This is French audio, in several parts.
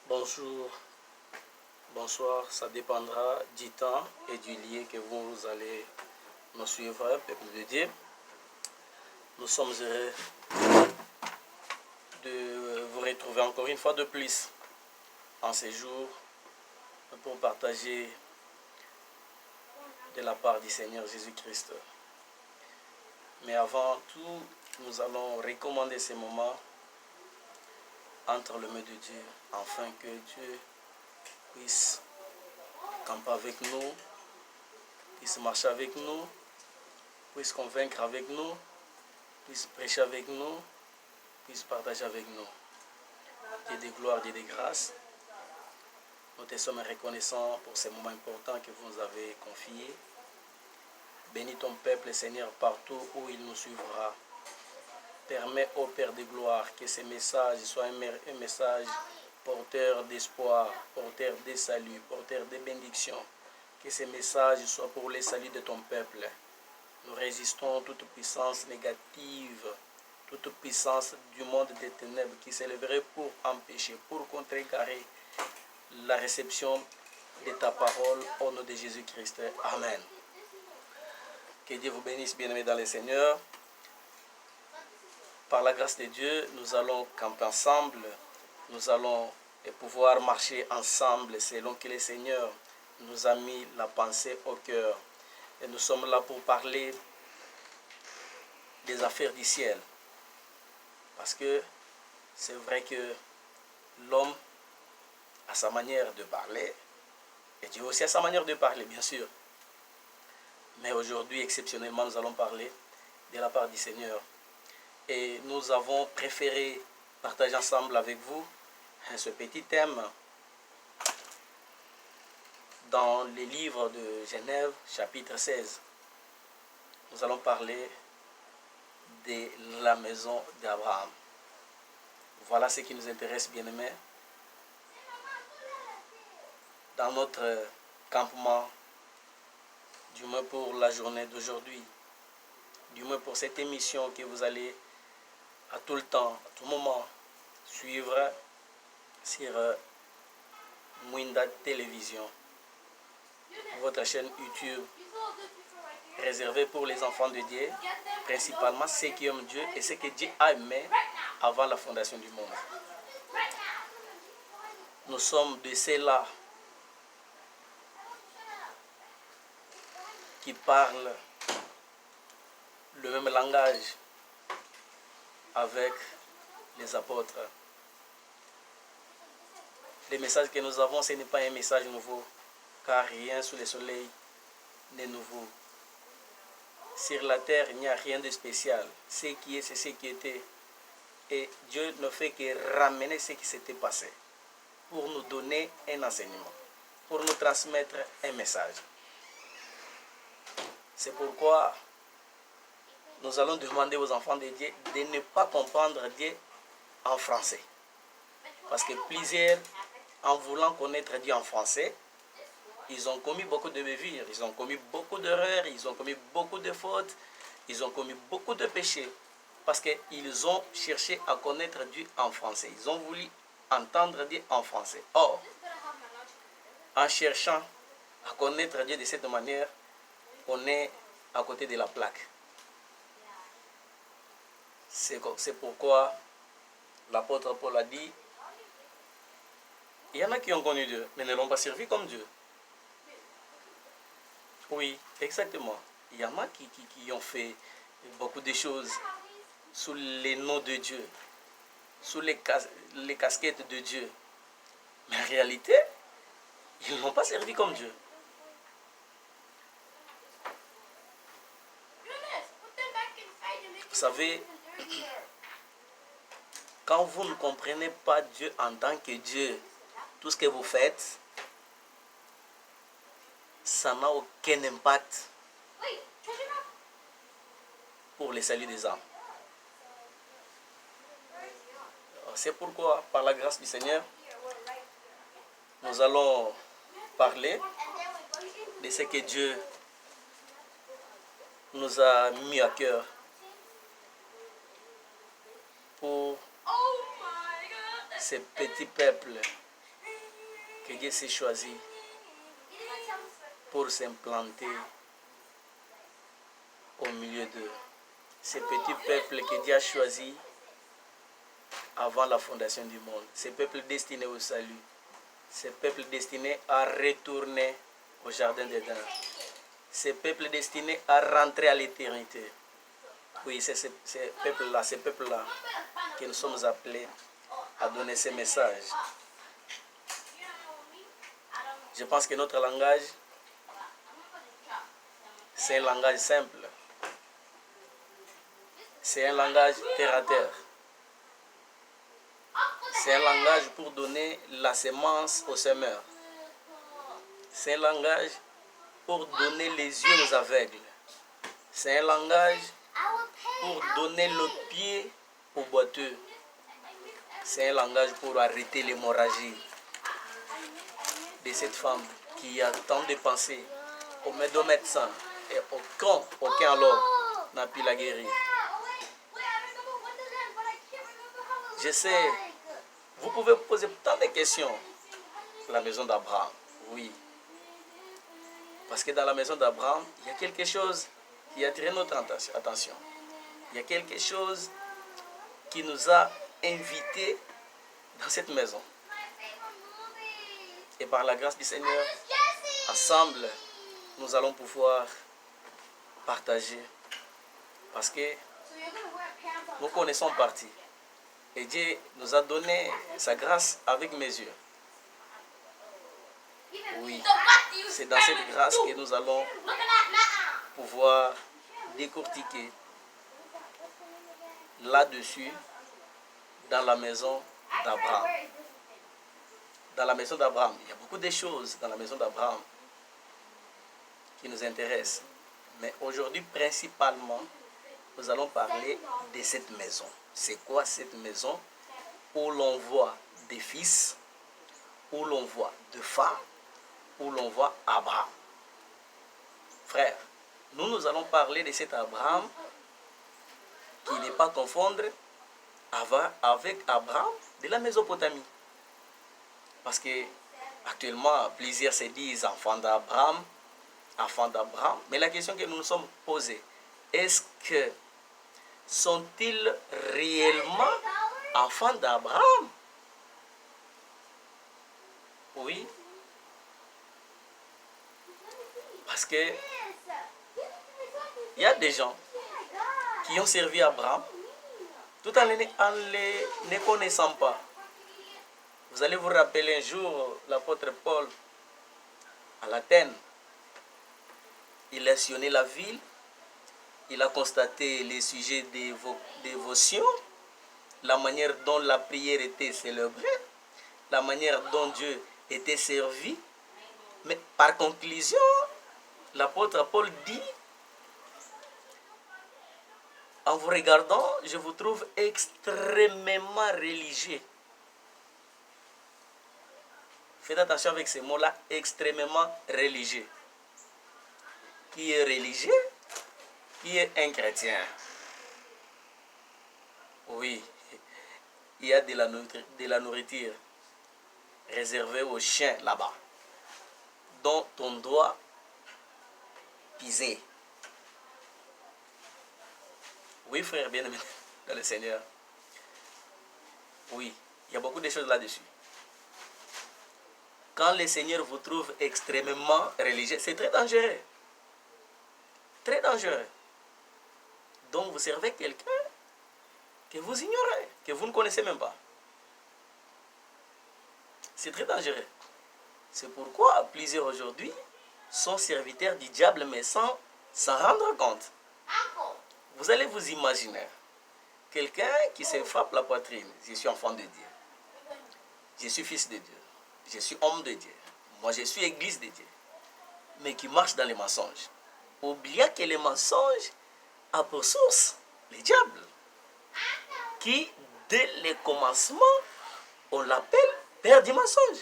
Bonjour, bonsoir, ça dépendra du temps et du lieu que vous allez nous suivre, peuple de Dieu. Nous sommes heureux de vous retrouver encore une fois de plus en ces jours pour partager de la part du Seigneur Jésus-Christ. Mais avant tout, nous allons recommander ces moments entre les mains de Dieu, afin que Dieu puisse camper avec nous, puisse marcher avec nous, puisse convaincre avec nous, puisse prêcher avec nous, puisse partager avec nous. Dieu de gloire, Dieu de grâce, nous te sommes reconnaissants pour ces moments importants que vous nous avez confiés. Bénis ton peuple, Seigneur, partout où il nous suivra. Permets au Père de gloire que ces messages soient un message porteur d'espoir, porteur de salut, porteur de bénédiction. Que ces messages soient pour le salut de ton peuple. Nous résistons toute puissance négative, toute puissance du monde des ténèbres qui s'élèverait pour empêcher, pour contrecarrer la réception de ta parole au nom de Jésus-Christ. Amen. Que Dieu vous bénisse, bien-aimés dans le Seigneur. Par la grâce de Dieu, nous allons camper ensemble. Nous allons pouvoir marcher ensemble selon que le Seigneur nous a mis la pensée au cœur. Et nous sommes là pour parler des affaires du ciel. Parce que c'est vrai que l'homme a sa manière de parler. Et Dieu aussi a sa manière de parler, bien sûr. Mais aujourd'hui, exceptionnellement, nous allons parler de la part du Seigneur. Et nous avons préféré partager ensemble avec vous ce petit thème dans le livre de Genèse, chapitre 16. Nous allons parler de la maison d'Abraham. Voilà ce qui nous intéresse, bien-aimés. Dans notre campement, du moins pour la journée d'aujourd'hui, du moins pour cette émission que vous allez à tout le temps, à tout moment, suivre sur Mwinda Télévision, votre chaîne YouTube réservée pour les enfants de Dieu, principalement ceux qui aiment Dieu et ceux que Dieu a aimés avant la fondation du monde. Nous sommes de ceux-là qui parlent le même langage avec les apôtres. Le message que nous avons, ce n'est pas un message nouveau, car rien sous le soleil n'est nouveau. Sur la terre, il n'y a rien de spécial. Ce qui est, c'est ce qui était. Et Dieu ne fait que ramener ce qui s'était passé pour nous donner un enseignement, pour nous transmettre un message. C'est pourquoi nous allons demander aux enfants de Dieu de ne pas comprendre Dieu en français. Parce que plusieurs, en voulant connaître Dieu en français, ils ont commis beaucoup de bavures, ils ont commis beaucoup d'erreurs, ils ont commis beaucoup de fautes, ils ont commis beaucoup de péchés. Parce qu'ils ont cherché à connaître Dieu en français. Ils ont voulu entendre Dieu en français. Or, en cherchant à connaître Dieu de cette manière, on est à côté de la plaque. C'est pourquoi l'apôtre Paul a dit, il y en a qui ont connu Dieu, mais ne l'ont pas servi comme Dieu. Oui, exactement. Il y en a qui ont fait beaucoup de choses sous les noms de Dieu, sous les casquettes de Dieu. Mais en réalité, ils ne l'ont pas servi comme Dieu. Vous savez, quand vous ne comprenez pas Dieu en tant que Dieu, tout ce que vous faites, ça n'a aucun impact pour le salut des âmes. C'est pourquoi, par la grâce du Seigneur, nous allons parler de ce que Dieu nous a mis à cœur pour ces petits peuples que Dieu s'est choisi pour s'implanter au milieu de ces petits peuples que Dieu a choisis avant la fondation du monde. Ces peuples destinés au salut. Ces peuples destinés à retourner au jardin d'Éden. Ces peuples destinés à rentrer à l'éternité. Oui, c'est ces peuples-là que nous sommes appelés à donner ces messages. Je pense que notre langage, c'est un langage simple. C'est un langage terre à terre. C'est un langage pour donner la sémence au semeur. C'est un langage pour donner les yeux aux aveugles. C'est un langage pour donner le pied aux boiteux. C'est un langage pour arrêter l'hémorragie de cette femme qui a tant de pensées au médecin et aucun alors n'a pu la guérir. Je sais, vous pouvez poser tant de questions. La maison d'Abraham, oui. Parce que dans la maison d'Abraham, il y a quelque chose qui a attiré notre attention. Il y a quelque chose qui nous a invités dans cette maison. Et par la grâce du Seigneur, ensemble, nous allons pouvoir partager. Parce que nous connaissons partie. Et Dieu nous a donné sa grâce avec mes yeux. Oui, c'est dans cette grâce que nous allons pouvoir décortiquer là-dessus dans la maison d'Abraham. Dans la maison d'Abraham, il y a beaucoup de choses dans la maison d'Abraham qui nous intéressent. Mais aujourd'hui, principalement, nous allons parler de cette maison. C'est quoi cette maison où l'on voit des fils, où l'on voit des femmes, où l'on voit Abraham. Frère, nous allons parler de cet Abraham qui n'est pas confondre avec Abraham de la Mésopotamie. Parce que actuellement, plusieurs se disent enfants d'Abraham, mais la question que nous nous sommes posée, est-ce que sont-ils réellement enfants d'Abraham? Oui. Parce que il y a des gens qui ont servi Abraham tout en les ne connaissant pas. Vous allez vous rappeler un jour l'apôtre Paul à l'Athènes. Il a sillonné la ville, il a constaté les sujets de dévotion, la manière dont la prière était célébrée, la manière dont Dieu était servi. Mais par conclusion, l'apôtre Paul dit, en vous regardant, je vous trouve extrêmement religieux. Faites attention avec ces mots-là, extrêmement religieux. Qui est religieux? Qui est un chrétien? Oui, il y a de la nourriture réservée aux chiens là-bas, dont on doit piser. Oui, frère bien-aimé dans le Seigneur. Oui, il y a beaucoup de choses là-dessus. Quand le Seigneur vous trouve extrêmement religieux, c'est très dangereux. Très dangereux. Donc vous servez quelqu'un que vous ignorez, que vous ne connaissez même pas. C'est très dangereux. C'est pourquoi plusieurs aujourd'hui sont serviteurs du diable, mais sans s'en rendre compte. Vous allez vous imaginer quelqu'un qui se frappe la poitrine. Je suis enfant de Dieu. Je suis fils de Dieu. Je suis homme de Dieu. Moi, je suis église de Dieu. Mais qui marche dans les mensonges. Oubliant que les mensonges a pour source le diable. Qui, dès le commencement, on l'appelle père du mensonge.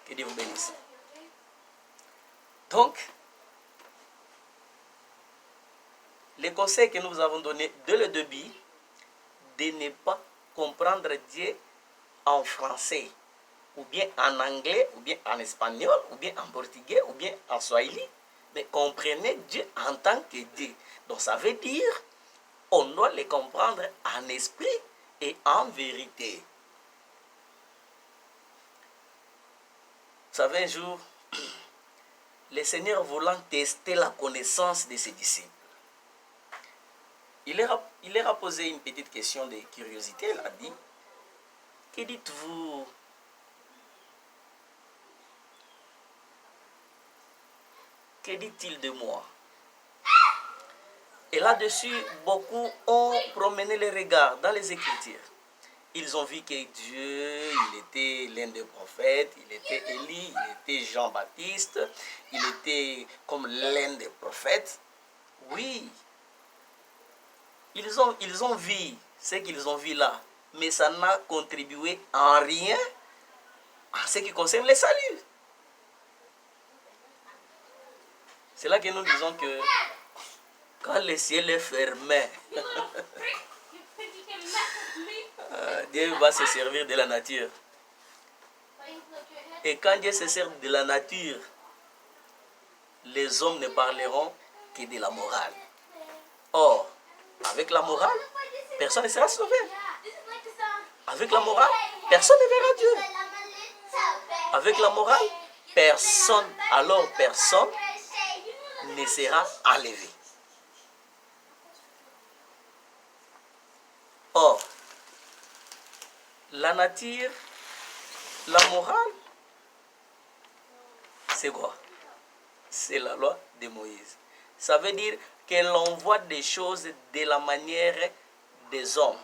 Que Dieu vous bénisse. Donc, les conseils que nous vous avons donnés dès le début, de ne pas comprendre Dieu en français, ou bien en anglais, ou bien en espagnol, ou bien en portugais, ou bien en swahili, mais comprenez Dieu en tant que Dieu. Donc ça veut dire, on doit les comprendre en esprit et en vérité. Vous savez, un jour, le Seigneur voulant tester la connaissance de ses disciples, il leur a posé une petite question de curiosité. Il a dit, que dites-vous? Que dit-il de moi? Et là-dessus, beaucoup ont promené les regards dans les Écritures. Ils ont vu que Dieu, il était l'un des prophètes, il était Élie, il était Jean-Baptiste, il était comme l'un des prophètes. Oui, ils ont vu ce qu'ils ont vu là, mais ça n'a contribué en rien à ce qui concerne le salut. C'est là que nous disons que quand le ciel est fermé, Dieu va se servir de la nature. Et quand Dieu se sert de la nature, les hommes ne parleront que de la morale. Or, avec la morale, personne ne sera sauvé. Avec la morale, personne ne verra Dieu. Avec la morale, personne ne sera enlevé. Or, la nature, la morale, c'est quoi? C'est la loi de Moïse. Ça veut dire que l'on voit des choses de la manière des hommes.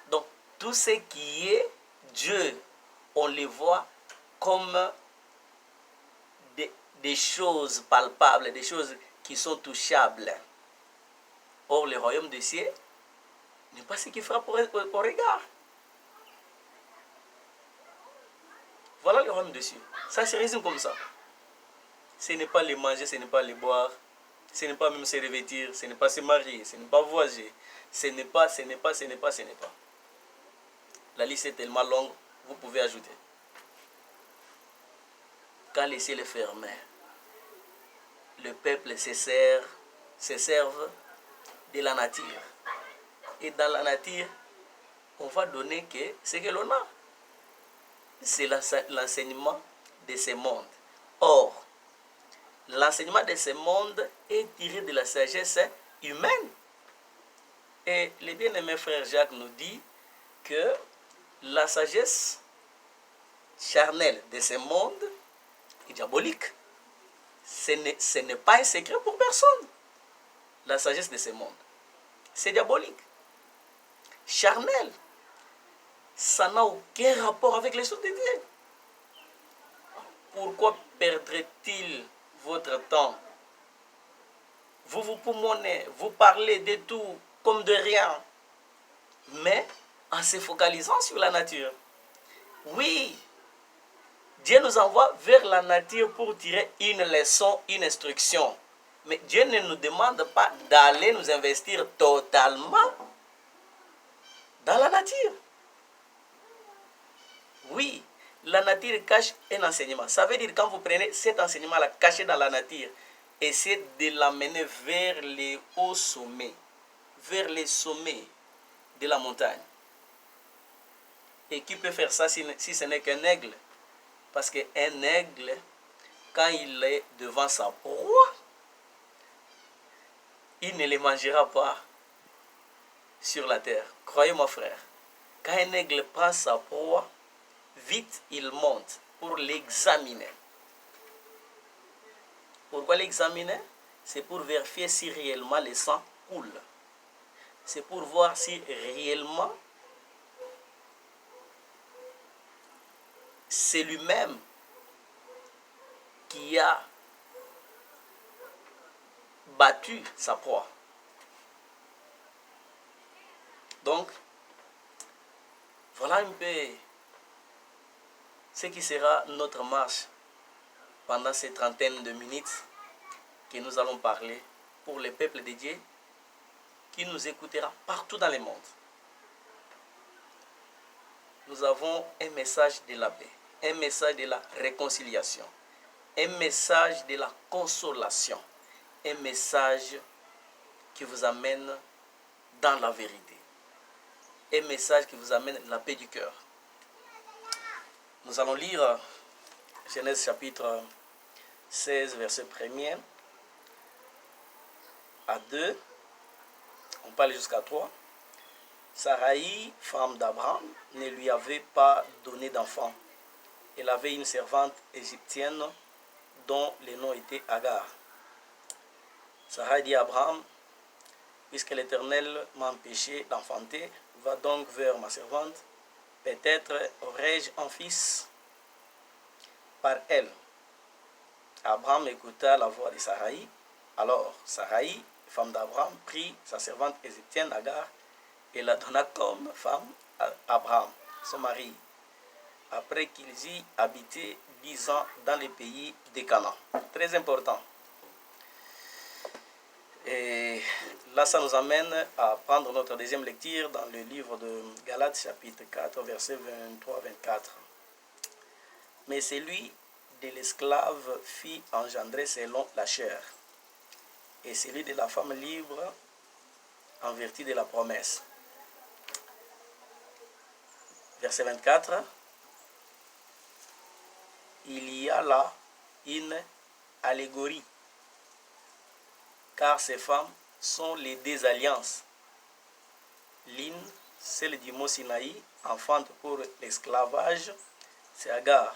Donc, tout ce qui est Dieu, on les voit comme des choses palpables, des choses qui sont touchables. Or, le royaume des cieux n'est pas ce qui frappe au regard. Voilà le royaume des cieux. Ça se résume comme ça. Ce n'est pas les manger, ce n'est pas les boire, ce n'est pas même se revêtir, ce n'est pas se marier, ce n'est pas voyager, ce n'est pas. La liste est tellement longue, vous pouvez ajouter. Quand le ciel est fermé, le peuple se serve de la nature. Et dans la nature, on va donner que ce que l'on a. C'est l'enseignement de ce monde. Or, l'enseignement de ce monde est tiré de la sagesse humaine. Et le bien-aimé frère Jacques nous dit que la sagesse charnelle de ce monde est diabolique. Ce n'est pas un secret pour personne. La sagesse de ce monde, c'est diabolique. Charnel, ça n'a aucun rapport avec les choses de Dieu. Pourquoi perdrait-il votre temps? Vous poumonez, vous parlez de tout comme de rien, mais en se focalisant sur la nature. Oui, Dieu nous envoie vers la nature pour tirer une leçon, une instruction. Mais Dieu ne nous demande pas d'aller nous investir totalement dans la nature. Oui, la nature cache un enseignement. Ça veut dire quand vous prenez cet enseignement-là caché dans la nature, essayez de l'amener vers les hauts sommets, vers les sommets de la montagne. Et qui peut faire ça si ce n'est qu'un aigle? Parce qu'un aigle, quand il est devant sa proie, il ne les mangera pas sur la terre. Croyez-moi frère, quand un aigle prend sa proie, vite il monte pour l'examiner. Pourquoi l'examiner? C'est pour vérifier si réellement le sang coule. C'est pour voir si réellement c'est lui-même qui a battu sa proie. Donc, voilà un peu ce qui sera notre marche pendant ces trentaines de minutes que nous allons parler pour le peuple de Dieu qui nous écoutera partout dans le monde. nous avons un message de la paix, un message de la réconciliation, un message de la consolation, un message qui vous amène dans la vérité, un message qui vous amène la paix du cœur. Nous allons lire Genèse chapitre 16, verset 1er à 2. On parle jusqu'à 3. Sarai, femme d'Abraham, ne lui avait pas donné d'enfant. Elle avait une servante égyptienne dont le nom était Agar. Sarai dit à Abraham, puisque l'Éternel m'a empêché d'enfanter, va donc vers ma servante, peut-être aurai-je un fils par elle. Abraham écouta la voix de Sarai. Alors Sarai, femme d'Abraham, prit sa servante égyptienne Agar et la donna comme femme à Abraham, son mari, après qu'ils y habitaient 10 ans dans le pays de Canaan. Très important. Et là, ça nous amène à prendre notre deuxième lecture dans le livre de Galates, chapitre 4, versets 23-24. Mais celui de l'esclave fit engendrer selon la chair, et celui de la femme libre en vertu de la promesse. Verset 24. Il y a là une allégorie, car ces femmes sont les deux alliances. L'une, celle du mont Sinaï, enfante pour l'esclavage, c'est Agar.